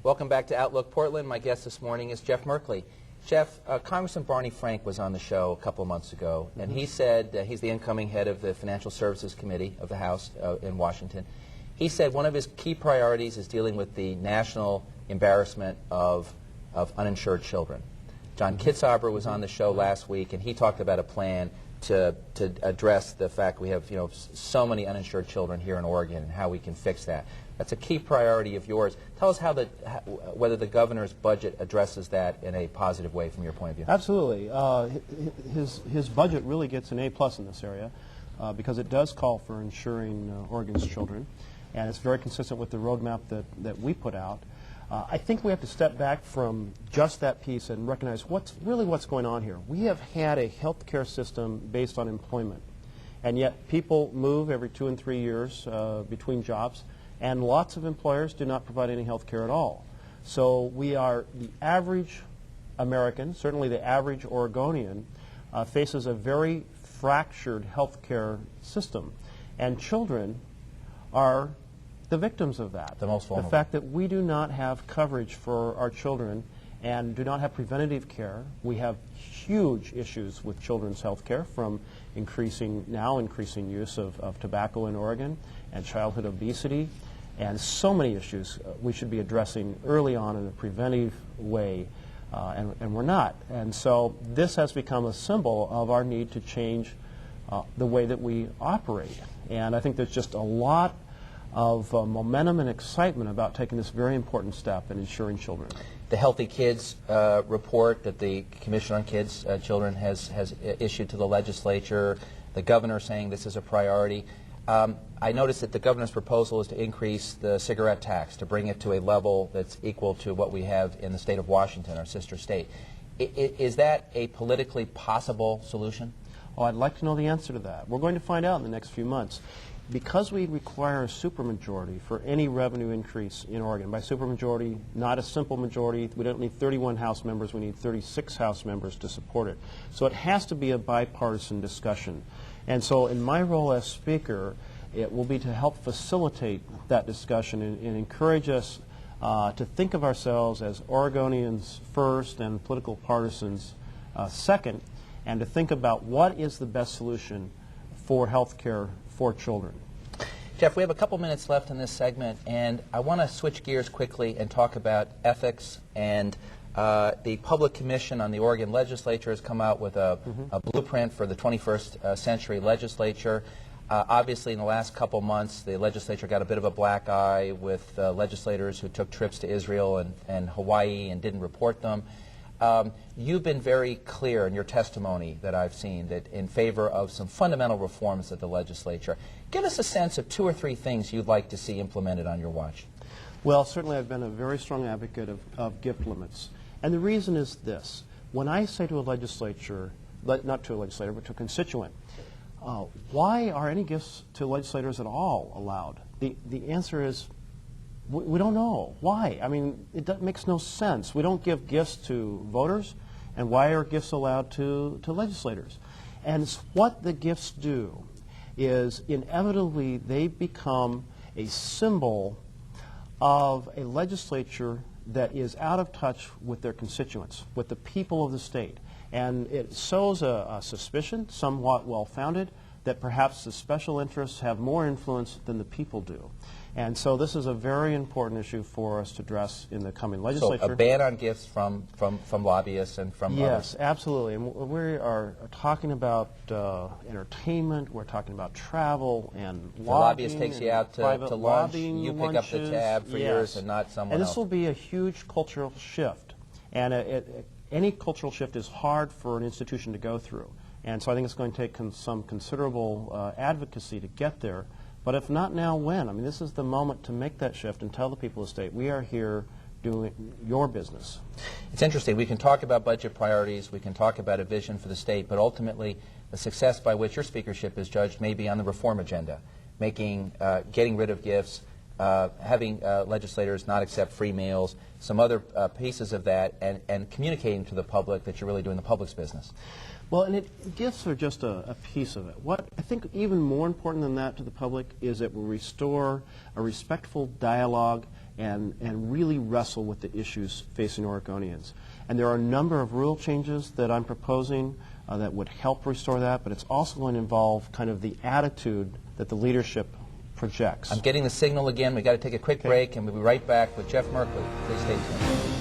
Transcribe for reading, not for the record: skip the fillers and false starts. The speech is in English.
Welcome back to Outlook Portland. My guest this morning is Jeff Merkley. Jeff, Congressman Barney Frank was on the show a couple of months ago, and he said, he's the incoming head of the Financial Services Committee of the House in Washington. He said one of his key priorities is dealing with the national embarrassment of uninsured children. John Kitzhaber was on the show last week, and he talked about a plan to address the fact we have so many uninsured children here in Oregon and how we can fix that. That's a key priority of yours. Tell us whether the governor's budget addresses that in a positive way from your point of view. Absolutely. His budget really gets an A+ in this area because it does call for insuring Oregon's children, and it's very consistent with the roadmap that we put out. I think we have to step back from just that piece and recognize what's going on here. We have had a health care system based on employment, and yet people move every 2 and 3 years between jobs, and lots of employers do not provide any health care at all. So we are, the average American, certainly the average Oregonian, faces a very fractured health care system, and children are the victims of that. The most vulnerable. The fact that we do not have coverage for our children and do not have preventative care. We have huge issues with children's health care, from increasing use of tobacco in Oregon and childhood obesity, and so many issues we should be addressing early on in a preventive way, and we're not. And so this has become a symbol of our need to change the way that we operate. And I think there's just a lot of momentum and excitement about taking this very important step in insuring children. The Healthy Kids report that the Commission on Children has issued to the legislature, the governor saying this is a priority. I noticed that the governor's proposal is to increase the cigarette tax, to bring it to a level that's equal to what we have in the state of Washington, our sister state. Is that a politically possible solution? Oh, I'd like to know the answer to that. We're going to find out in the next few months. Because we require a supermajority for any revenue increase in Oregon, by supermajority, not a simple majority, we don't need 31 House members, we need 36 House members to support it. So it has to be a bipartisan discussion. And so in my role as Speaker, it will be to help facilitate that discussion and encourage us to think of ourselves as Oregonians first and political partisans second, and to think about what is the best solution for health care for children. Jeff, we have a couple minutes left in this segment, and I want to switch gears quickly and talk about ethics. And the Public Commission on the Oregon Legislature has come out with a blueprint for the 21st century legislature. Obviously, in the last couple months, the legislature got a bit of a black eye with legislators who took trips to Israel and Hawaii and didn't report them. You've been very clear in your testimony that I've seen that in favor of some fundamental reforms at the legislature. Give us a sense of 2 or 3 things you'd like to see implemented on your watch. Well, certainly I've been a very strong advocate of gift limits. And the reason is this. When I say to a legislature, not to a legislator, but to a constituent, why are any gifts to legislators at all allowed? The answer is, we don't know. Why? I mean, it makes no sense. We don't give gifts to voters, and why are gifts allowed to legislators? And what the gifts do is inevitably they become a symbol of a legislature that is out of touch with their constituents, with the people of the state. And it sows a suspicion, somewhat well-founded, that perhaps the special interests have more influence than the people do. And so this is a very important issue for us to address in the coming legislature. So a ban on gifts from lobbyists and from Yes, others. absolutely. And we are talking about entertainment, we're talking about travel and lodging. The lobbyist takes you out to lunch, you pick lunches. up the tab for yours and not someone else. And this will be a huge cultural shift. And any cultural shift is hard for an institution to go through. And so I think it's going to take some considerable advocacy to get there. But if not now, when? I mean, this is the moment to make that shift and tell the people of the state, we are here doing your business. It's interesting. We can talk about budget priorities, we can talk about a vision for the state, but ultimately the success by which your speakership is judged may be on the reform agenda, getting rid of gifts, having legislators not accept free meals, some other pieces of that, and communicating to the public that you're really doing the public's business. Well, and gifts are just a piece of it. What I think even more important than that to the public is that we restore a respectful dialogue and really wrestle with the issues facing Oregonians. And there are a number of rule changes that I'm proposing that would help restore that, but it's also going to involve kind of the attitude that the leadership projects. I'm getting the signal again. We've got to take a quick break, and we'll be right back with Jeff Merkley. Please stay tuned.